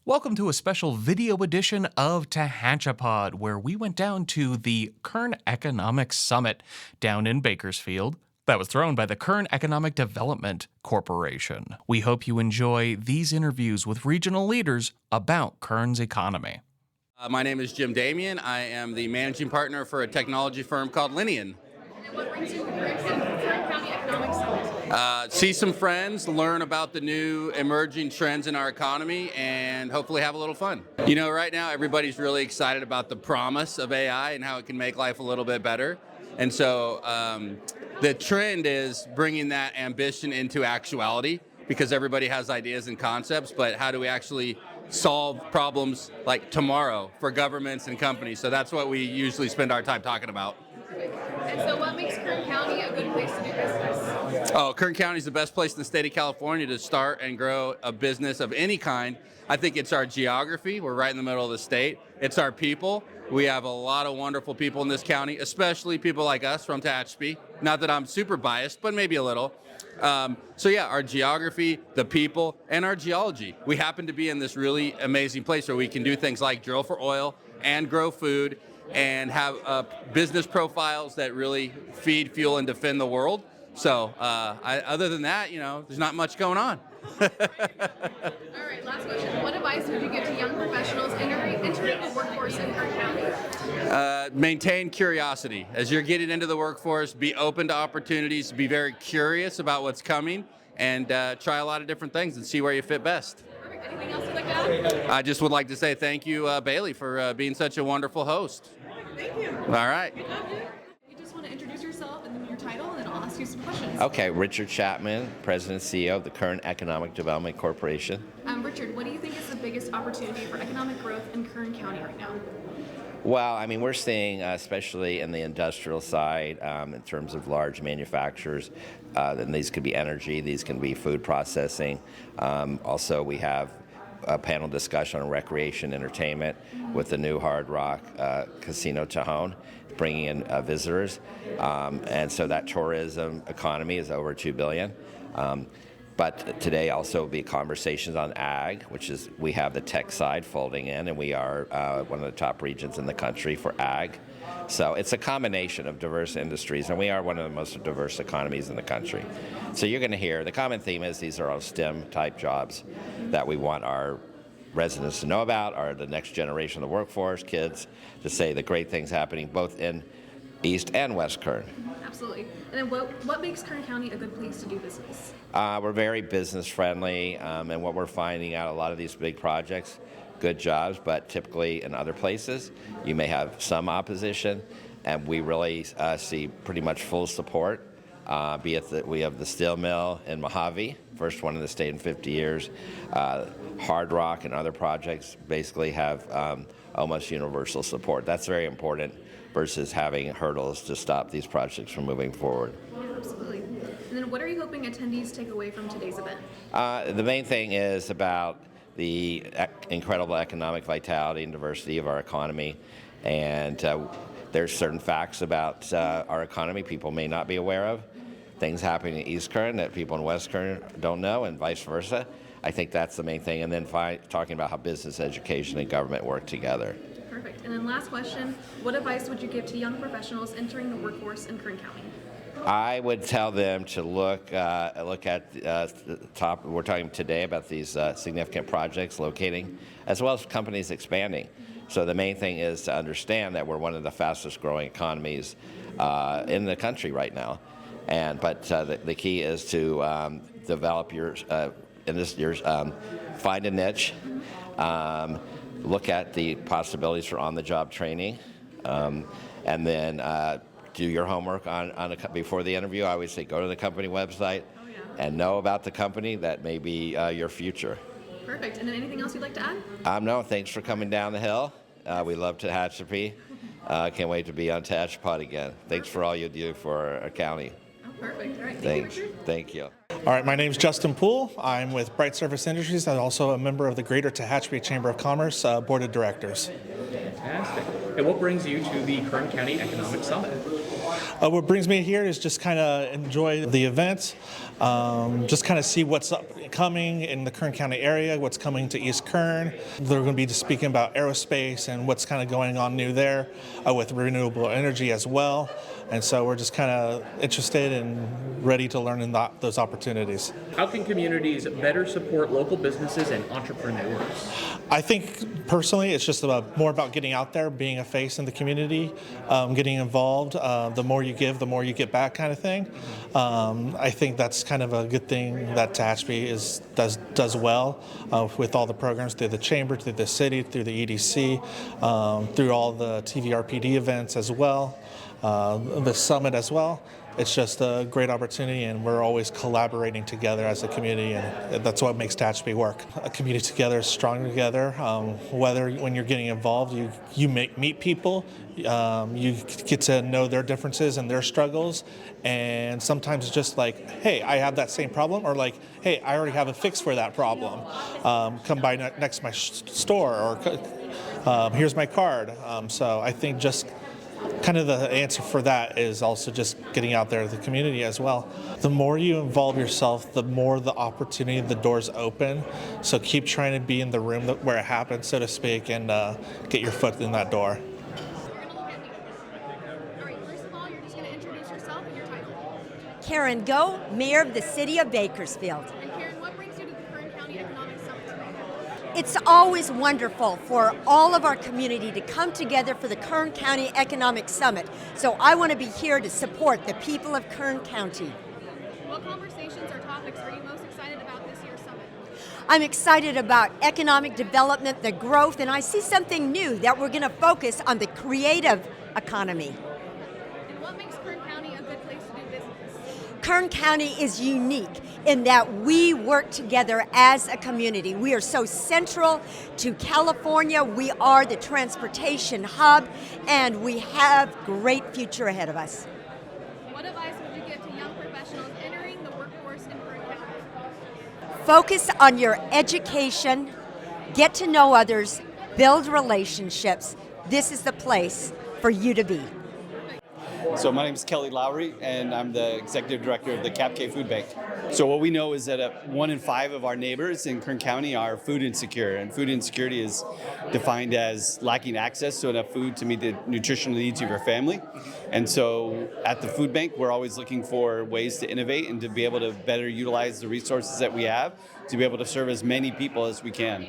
Welcome to a special video edition of Tehachapod, where we went down to the Kern Economic Summit down in Bakersfield that was thrown by the Kern Economic Development Corporation. We hope you enjoy these interviews with regional leaders about Kern's economy. My name is Jim Damian. I am the managing partner for a technology firm called Linean. And what brings you to the Kern County Economic Summit? See some friends, learn about the new emerging trends in our economy, and hopefully have a little fun. You know, right now everybody's really excited about the promise of AI and how it can make life a little bit better. And so the trend is bringing that ambition into actuality, because everybody has ideas and concepts, but how do we actually solve problems like tomorrow for governments and companies? So that's what we usually spend our time talking about. And so what makes Kern County a good place to do business? Oh, Kern County is the best place in the state of California to start and grow a business of any kind. I think it's our geography. We're right in the middle of the state. It's our people. We have a lot of wonderful people in this county, especially people like us from Tehachapi. Not that I'm super biased, but maybe a little. So yeah, our geography, the people, and our geology. We happen to be in this really amazing place where we can do things like drill for oil and grow food and have business profiles that really feed, fuel, and defend the world. So other than that, you know, there's not much going on. All right, last question. What advice would you give to young professionals entering the workforce in Kern County? Maintain curiosity. As you're getting into the workforce, be open to opportunities, be very curious about what's coming, and try a lot of different things and see where you fit best. Perfect. Anything else you'd like to add? I just would like to say thank you, Bailey, for being such a wonderful host. Thank you. All right. You just want to introduce yourself and then your title, and then I'll ask you some questions. Okay, Richard Chapman, President and CEO of the Kern Economic Development Corporation. Richard, what do you think is the biggest opportunity for economic growth in Kern County right now? Well, I mean, we're seeing, especially in the industrial side, in terms of large manufacturers, and these could be energy, these can be food processing. Also, we have a panel discussion on recreation entertainment with the new Hard Rock Casino Tajon, bringing in visitors. And so that tourism economy is over $2 billion. But today also will be conversations on ag, which is, we have the tech side folding in, and we are one of the top regions in the country for ag. So it's a combination of diverse industries, and we are one of the most diverse economies in the country. So you're going to hear, the common theme is these are all STEM type jobs that we want our residents to know about, are the next generation of the workforce, kids, to say the great things happening both in East and West Kern. Absolutely. And then what makes Kern County a good place to do business? We're very business friendly, and what we're finding out, a lot of these big projects, good jobs, but typically in other places you may have some opposition, and we really see pretty much full support. Be it that we have the steel mill in Mojave, first one in the state in 50 years. Hard Rock and other projects basically have almost universal support. That's very important versus having hurdles to stop these projects from moving forward. Yeah, absolutely. And then what are you hoping attendees take away from today's event? The main thing is about the incredible economic vitality and diversity of our economy, and there's certain facts about our economy people may not be aware of, things happening in East Kern that people in West Kern don't know, and vice versa. I think that's the main thing, and then talking about how business, education, and government work together. Perfect. And then last question, what advice would you give to young professionals entering the workforce in Kern County? I would tell them to look at the top. We're talking today about these significant projects locating, as well as companies expanding. So the main thing is to understand that we're one of the fastest growing economies in the country right now. But the key is to develop find a niche, look at the possibilities for on-the-job training, and then do your homework before the interview. I always say go to the company website and know about the company. That may be your future. Perfect. And then anything else you'd like to add? No, thanks for coming down the hill. We love Tehachapi. Can't wait to be on Tehachapod again. Thanks for all you do for our county. Oh, perfect. All right. Thanks. Thank you, Richard. Thank you. All right, my name is Justin Poole. I'm with Bright Surface Industries. I'm also a member of the Greater Tehachapi Chamber of Commerce Board of Directors. Fantastic. And what brings you to the Kern County Economic Summit? What brings me here is just kind of enjoy the event, just kind of see what's up coming in the Kern County area, what's coming to East Kern. They're going to be speaking about aerospace and what's kind of going on new there with renewable energy as well. And so we're just kind of interested and ready to learn in those opportunities. How can communities better support local businesses and entrepreneurs? I think personally it's just more about getting out there, being a face in the community, getting involved. The more you give, the more you get back kind of thing. I think that's kind of a good thing that Tehachapi does well with all the programs through the chamber, through the city, through the EDC, through all the TVRPD events as well, the summit as well. It's just a great opportunity, and we're always collaborating together as a community, and that's what makes Tehachapi work. A community together is stronger together. Whether when you're getting involved, you meet people, you get to know their differences and their struggles, and sometimes it's just like, hey, I have that same problem, or like, hey, I already have a fix for that problem. Come by next to my store, or here's my card. So I think just kind of the answer for that is also just getting out there to the community as well. The more you involve yourself, the more the opportunity, the doors open. So keep trying to be in the room where it happens, so to speak, and get your foot in that door. We're going to look at you. All right, first of all, you're just going to introduce yourself and your title. Karen Go, Mayor of the City of Bakersfield. And Karen, what brings you to the Kern County Economic Summit today? It's always wonderful for all of our community to come together for the Kern County Economic Summit. So I want to be here to support the people of Kern County. What conversations or topics are you most excited about this year's summit? I'm excited about economic development, the growth, and I see something new that we're going to focus on the creative economy. And what makes Kern County a good place to do business? Kern County is unique in that we work together as a community. We are so central to California. We are the transportation hub, and we have great future ahead of us. What advice would you give to young professionals entering the workforce in Kern County? Focus on your education, get to know others, build relationships. This is the place for you to be. So my name is Kelly Lowry, and I'm the Executive Director of the KEDC Food Bank. So what we know is that 1 in 5 of our neighbors in Kern County are food insecure, and food insecurity is defined as lacking access to enough food to meet the nutritional needs of your family. And so at the food bank, we're always looking for ways to innovate and to be able to better utilize the resources that we have to be able to serve as many people as we can.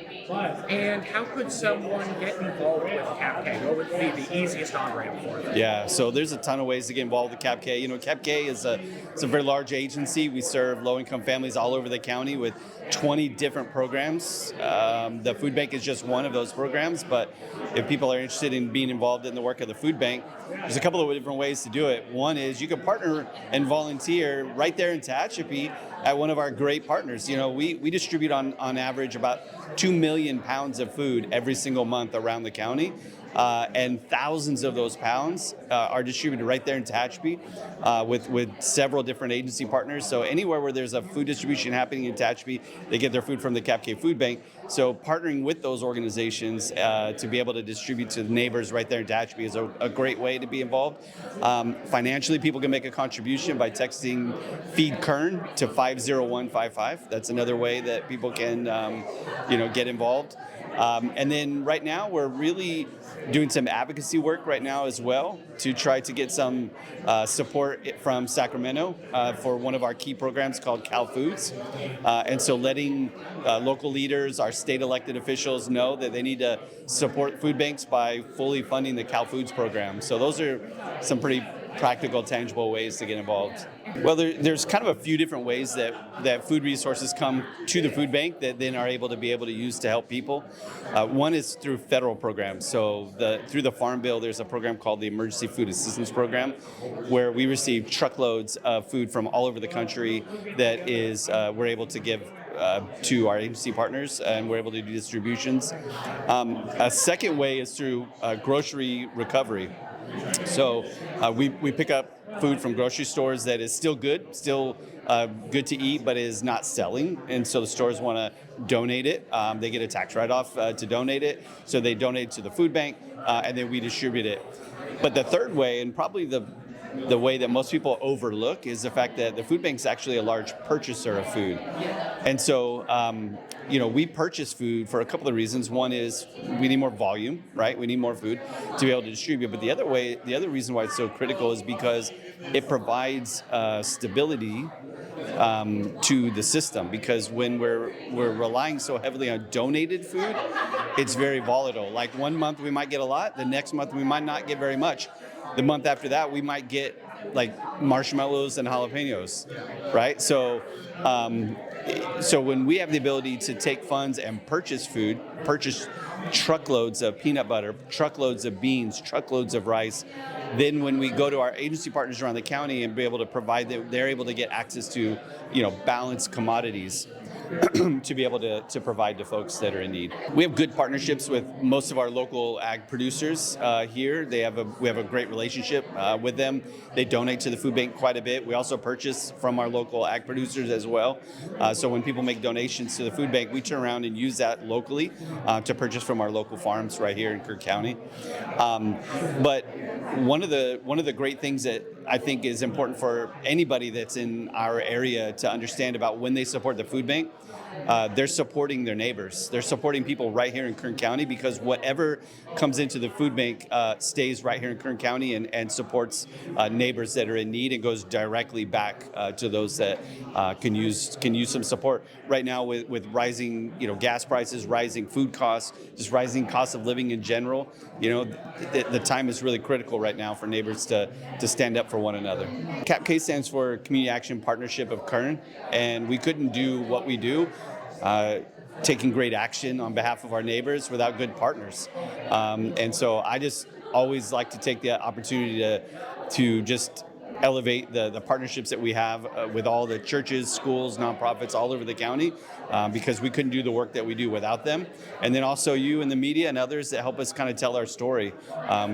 And how could someone get involved with KEDC? What would be the easiest on-ramp for them? Yeah, so there's a ton of ways to get involved with KEDC. You know, KEDC is a very large agency. We serve low-income families all over the county with 20 different programs. The food bank is just one of those programs, but if people are interested in being involved in the work of the food bank, there's a couple of different ways to do it. One is you can partner and volunteer right there in Tehachapi at one of our great partners. You know, we distribute on average about 2 million pounds of food every single month around the county. And thousands of those pounds are distributed right there in Tehachapi with several different agency partners. So anywhere where there's a food distribution happening in Tehachapi, they get their food from the KEDC Food Bank. So partnering with those organizations to be able to distribute to the neighbors right there in Tehachapi is a great way to be involved. Financially, people can make a contribution by texting Feed Kern to 50155. That's another way that people can get involved. And then right now, we're really doing some advocacy work right now as well to try to get some support from Sacramento for one of our key programs called Cal Foods. And so letting local leaders, our state elected officials know that they need to support food banks by fully funding the Cal Foods program. So those are some pretty practical, tangible ways to get involved. Well, there's kind of a few different ways that food resources come to the food bank that then are able to use to help people. One is through federal programs. So through the Farm Bill, there's a program called the Emergency Food Assistance Program, where we receive truckloads of food from all over the country that is we're able to give to our agency partners, and we're able to do distributions. A second way is through grocery recovery. So we pick up food from grocery stores that is still good to eat, but is not selling. And so the stores want to donate it. They get a tax write-off to donate it. So they donate it to the food bank, and then we distribute it. But the third way, and probably the the way that most people overlook is the fact that the food bank is actually a large purchaser of food. And so, we purchase food for a couple of reasons. One is we need more volume, right? We need more food to be able to distribute. But the other reason why it's so critical is because it provides stability to the system, because when we're relying so heavily on donated food, it's very volatile. Like one month we might get a lot, the next month we might not get very much. The month after that we might get like marshmallows and jalapenos, right? So when we have the ability to take funds and purchase food, purchase truckloads of peanut butter, truckloads of beans, truckloads of rice, then when we go to our agency partners around the county and be able to provide that, they're able to get access to, balanced commodities to be able to provide to folks that are in need. We have good partnerships with most of our local ag producers here. We have a great relationship with them. They donate to the food bank quite a bit. We also purchase from our local ag producers as well. So when people make donations to the food bank, we turn around and use that locally to purchase from our local farms right here in Kern County. But one of the great things that I think is important for anybody that's in our area to understand about when they support the food bank, they're supporting their neighbors. They're supporting people right here in Kern County, because whatever comes into the food bank stays right here in Kern County and supports neighbors that are in need and goes directly back to those that can use some support. Right now with rising gas prices, rising food costs, just rising cost of living in general, the time is really critical right now for neighbors to stand up for one another. CAPK stands for Community Action Partnership of Kern, and we couldn't do what we do taking great action on behalf of our neighbors without good partners. And so I just always like to take the opportunity to just elevate the partnerships that we have with all the churches, schools, nonprofits all over the county, because we couldn't do the work that we do without them. And then also you and the media and others that help us kind of tell our story.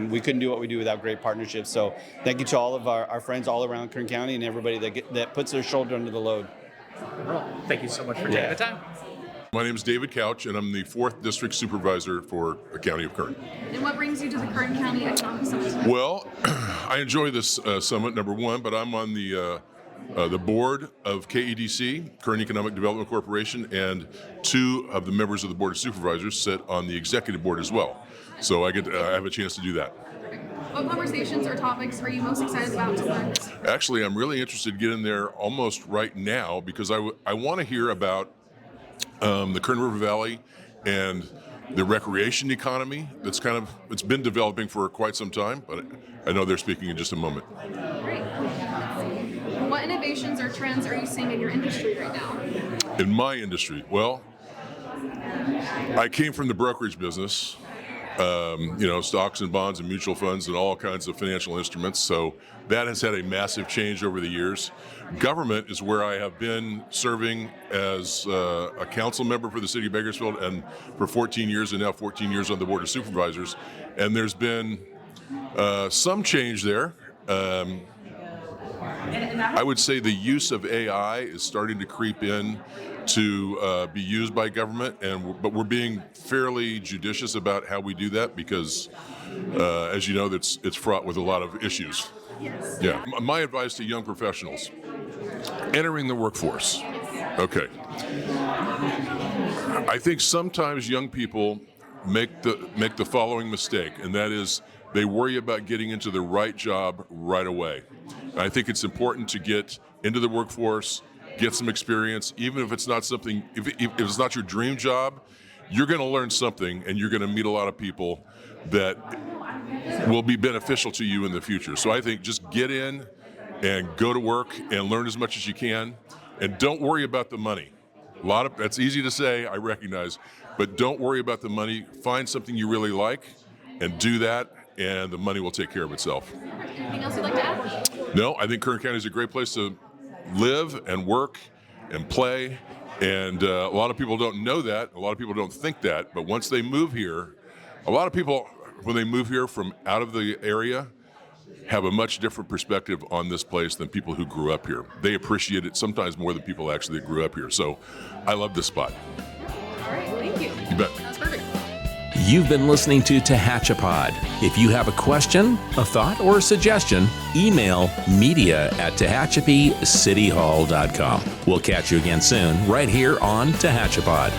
We couldn't do what we do without great partnerships. So thank you to all of our friends all around Kern County and everybody that puts their shoulder under the load. Well, thank you so much for taking the time. My name is David Couch, and I'm the 4th District Supervisor for the County of Kern. And what brings you to the Kern County Economic Summit? Well, I enjoy this summit, number one, but I'm on the board of KEDC, Kern Economic Development Corporation, and 2 of the members of the Board of Supervisors sit on the executive board as well. So I have a chance to do that. What conversations or topics are you most excited about to learn? Actually, I'm really interested to get in there almost right now, because I want to hear about the Kern River Valley and the recreation economy it's been developing for quite some time, but I know they're speaking in just a moment. Great. What innovations or trends are you seeing in your industry right now? In my industry, well, I came from the brokerage business. Stocks and bonds and mutual funds and all kinds of financial instruments. So that has had a massive change over the years. Government is where I have been serving as a council member for the city of Bakersfield, and for 14 years, and now 14 years on the Board of Supervisors. And there's been some change there. I would say the use of AI is starting to creep in to be used by government, but we're being fairly judicious about how we do that, because, as you know, it's fraught with a lot of issues. Yes. Yeah. My advice to young professionals entering the workforce. Okay. I think sometimes young people make the following mistake, and that is they worry about getting into the right job right away. And I think it's important to get into the workforce, get some experience, even if it's not something, if it's not your dream job, you're going to learn something, and you're going to meet a lot of people that will be beneficial to you in the future. So I think just get in and go to work and learn as much as you can, and don't worry about the money. That's easy to say, I recognize, but don't worry about the money. Find something you really like and do that, and the money will take care of itself. Anything else you'd like to add? No, I think Kern County is a great place to live and work and play, and a lot of people don't know that. A lot of people don't think that, but once they move here, a lot of people, when they move here from out of the area, have a much different perspective on this place than people who grew up here. They appreciate it sometimes more than people actually that grew up here. So I love this spot. All right, thank you. You bet. That's perfect. You've been listening to Tehachapod. If you have a question, a thought, or a suggestion, email media@tehachapecityhall.com. We'll catch you again soon, right here on Tehachapod.